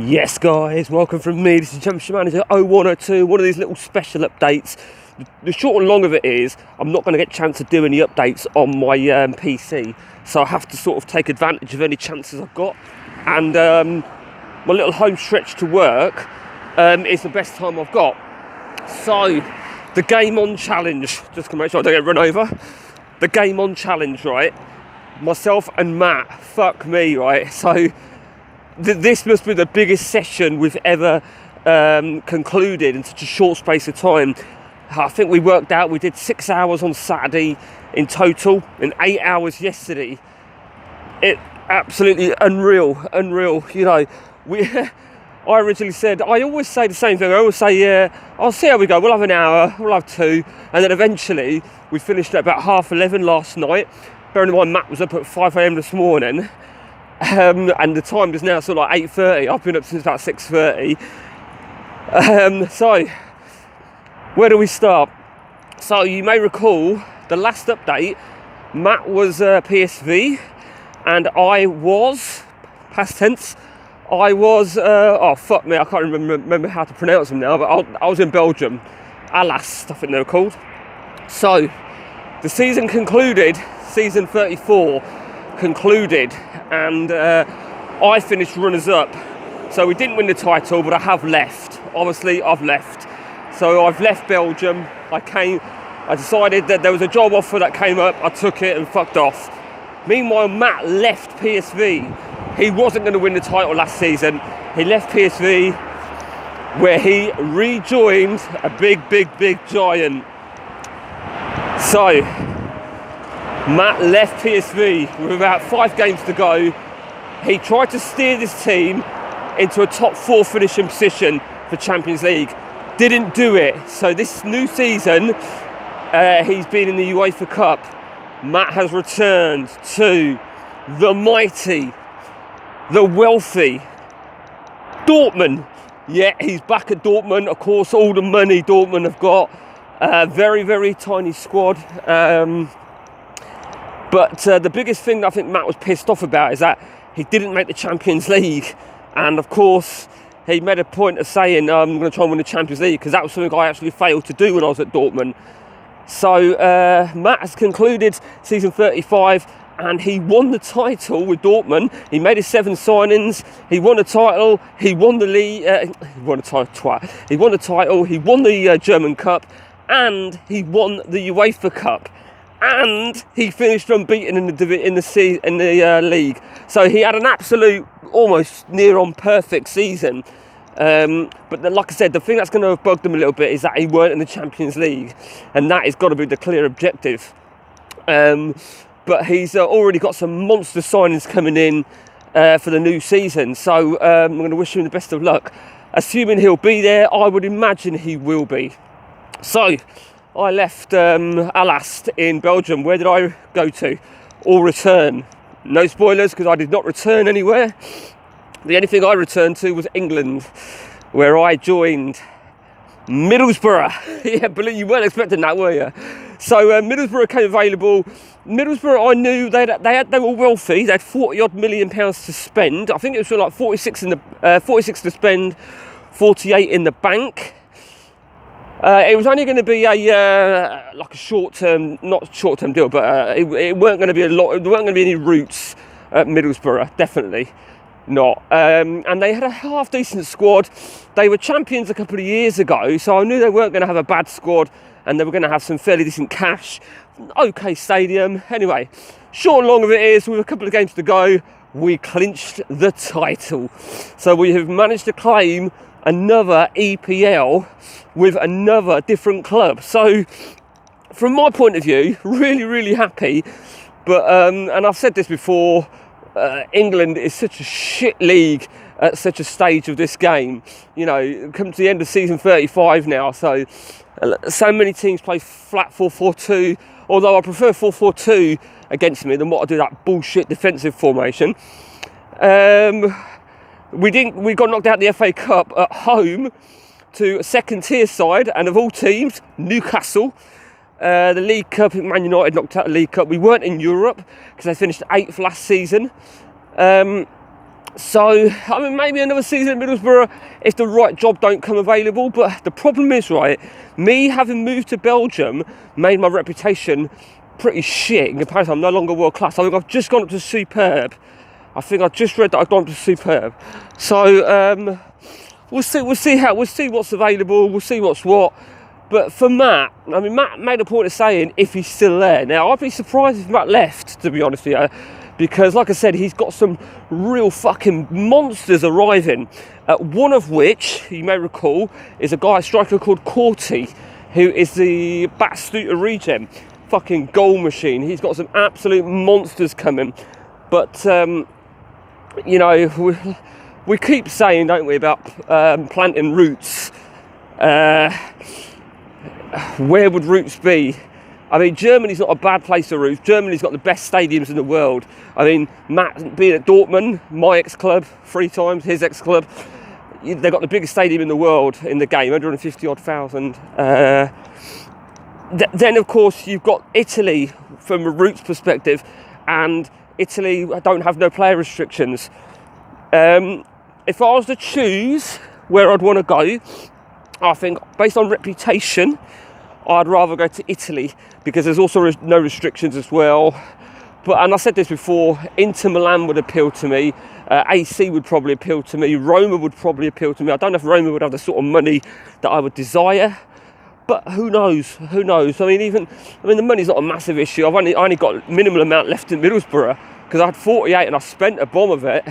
Yes guys, welcome from me. This is Championship Manager 0102, one of these little special updates. The short and long of it is, I'm not going to get a chance to do any updates on my PC, so I have to sort of take advantage of any chances I've got. And my little home stretch to work is the best time I've got. So, the Game On Challenge, just to make sure I don't get run over. The Game On Challenge, right? Myself and Matt, fuck me, right? So, this must be the biggest session we've ever concluded in such a short space of time. I think we worked out we did 6 hours on Saturday in total and 8 hours yesterday. It absolutely unreal. You know, I originally said, I always say the same thing. I always say, yeah, I'll see how we go. We'll have an hour, we'll have two, and then eventually we finished at about 11:30 last night. Bearing in mind, Matt was up at 5 a.m. this morning. And the time is now sort of like 8:30. I've been up since about 6:30. So, where do we start? So, you may recall the last update, Matt was PSV, and I was, past tense, I was, oh fuck me, I can't remember how to pronounce them now, but I was in Belgium. Aalst, I think they were called. So, the season concluded, season 34 concluded, and I finished runners-up. So we didn't win the title, but I have left. Obviously, I've left. So I've left Belgium. I decided that there was a job offer that came up. I took it and fucked off. Meanwhile, Matt left PSV. He wasn't going to win the title last season. He left PSV, where he rejoined a big giant. So, Matt left PSV with about 5 games to go. He tried to steer this team into a top 4 finishing position for Champions League. Didn't do it. So this new season, he's been in the UEFA Cup. Matt has returned to the mighty, the wealthy Dortmund. Yeah, he's back at Dortmund. Of course, all the money Dortmund have got. Very tiny squad. But the biggest thing that I think Matt was pissed off about is that he didn't make the Champions League. And of course, he made a point of saying, I'm going to try and win the Champions League, because that was something I actually failed to do when I was at Dortmund. So Matt has concluded season 35, and he won the title with Dortmund. He made his 7 signings. He won the title. He won the league. He won the title. He won the title. He won the German Cup, and he won the UEFA Cup. And he finished unbeaten in the league. So he had an absolute, almost near on perfect season. But then, like I said, the thing that's going to have bugged him a little bit is that he weren't in the Champions League, and that has got to be the clear objective. But he's already got some monster signings coming in for the new season. So I'm going to wish him the best of luck. Assuming he'll be there, I would imagine he will be. So, I left Aalst in Belgium. Where did I go to or return? No spoilers, because I did not return anywhere. The only thing I returned to was England, where I joined Middlesbrough. Yeah, believe you weren't expecting that, were you? So Middlesbrough came available. Middlesbrough, I knew they were wealthy. They had £40 million to spend. I think it was like 46 to spend, 48 in the bank. It was only going to be like a short-term, not short-term deal, but it weren't going to be a lot. There weren't going to be any roots at Middlesbrough, definitely not. And they had a half-decent squad. They were champions a couple of years ago, so I knew they weren't going to have a bad squad, and they were going to have some fairly decent cash. Okay, stadium. Anyway, short and long of it is, with a couple of games to go, we clinched the title. So we have managed to claim another EPL with another different club. So from my point of view, really happy. But and I've said this before, England is such a shit league at such a stage of this game. You know, come to the end of season 35 now, so many teams play flat 4-4-2, although I prefer 4-4-2 against me than what I do that bullshit defensive formation. We got knocked out of the FA Cup at home to a second tier side, and of all teams, Newcastle. The League Cup, Man United knocked out the League Cup. We weren't in Europe because they finished 8th last season. So, I mean, maybe another season at Middlesbrough if the right job don't come available. But the problem is, right, me having moved to Belgium made my reputation pretty shit in comparison. I'm no longer world class. I think I've just gone up to superb. I think I just read that I've gone up to superb. So, we'll see what's available. We'll see what's what. But for Matt, I mean, Matt made a point of saying if he's still there. Now, I'd be surprised if Matt left, to be honest with you. Because, like I said, he's got some real fucking monsters arriving. One of which, you may recall, is a striker called Corti, who is the Batistuta regen. Fucking goal machine. He's got some absolute monsters coming. But, you know, we keep saying, don't we, about planting roots. Where would roots be? I mean, Germany's not a bad place to root. Germany's got the best stadiums in the world. I mean, Matt being at Dortmund, my ex-club, 3 times, his ex-club, they've got the biggest stadium in the world in the game, 150,000. Then, of course, you've got Italy from a roots perspective, and Italy don't have no player restrictions. If I was to choose where I'd want to go, I think, based on reputation, I'd rather go to Italy because there's also no restrictions as well. And I said this before, Inter Milan would appeal to me, AC would probably appeal to me, Roma would probably appeal to me. I don't know if Roma would have the sort of money that I would desire, but who knows? Who knows? I mean, the money's not a massive issue. I only got minimal amount left in Middlesbrough because I had 48 and I spent a bomb of it.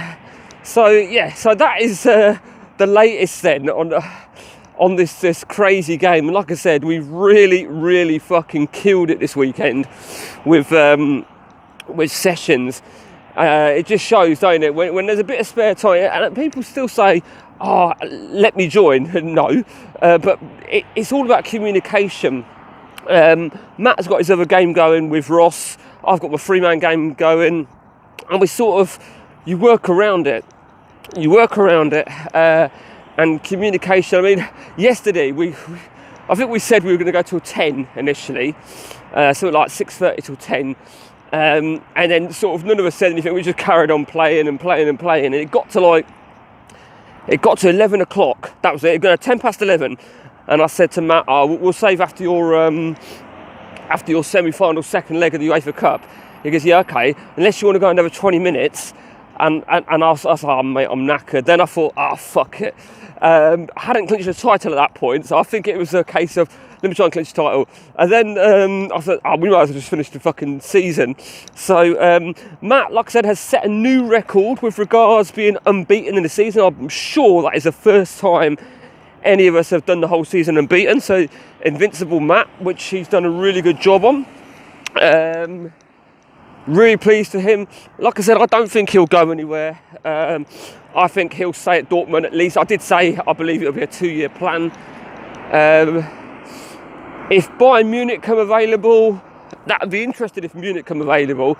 So yeah, so that is the latest then on this crazy game. And like I said, we really fucking killed it this weekend with sessions. It just shows, don't it, when there's a bit of spare time, and people still say, oh, let me join. No, but it's all about communication. Matt's got his other game going with Ross. I've got my 3-man game going, and you work around it. And communication. I mean, yesterday I think we said we were going to go till 10 initially, something like 6:30 till 10, and then sort of none of us said anything. We just carried on playing, and it got to 11 o'clock. That was it. It got 10 past 11, and I said to Matt, we'll save after your semi-final second leg of the UEFA Cup. He goes, yeah, okay, unless you want to go another 20 minutes. And I was like, oh, mate, I'm knackered. Then I thought, fuck it. I hadn't clinched the title at that point, so I think it was a case of, let me try and clinch the title. And then I thought, we might as well just finish the fucking season. So Matt, like I said, has set a new record with regards being unbeaten in the season. I'm sure that is the first time any of us have done the whole season unbeaten. So invincible Matt, which he's done a really good job on. Really pleased for him. Like I said, I don't think he'll go anywhere. I think he'll stay at Dortmund at least. I did say I believe it'll be a 2-year plan. If Bayern Munich come available, that would be interesting if Munich come available.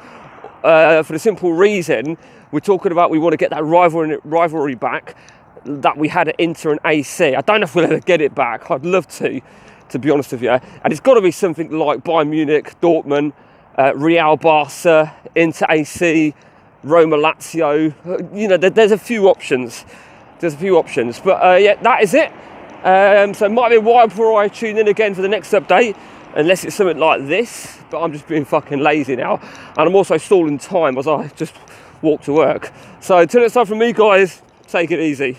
For the simple reason, we're talking about we want to get that rivalry back that we had at Inter and AC. I don't know if we'll ever get it back. I'd love to be honest with you. And it's got to be something like Bayern Munich, Dortmund, Real Barca, Inter AC, Roma Lazio. You know, there's a few options. But yeah, that is it. So it might be a while before I tune in again for the next update, unless it's something like this. But I'm just being fucking lazy now, and I'm also stalling time as I just walk to work. So until next time from me, guys, take it easy.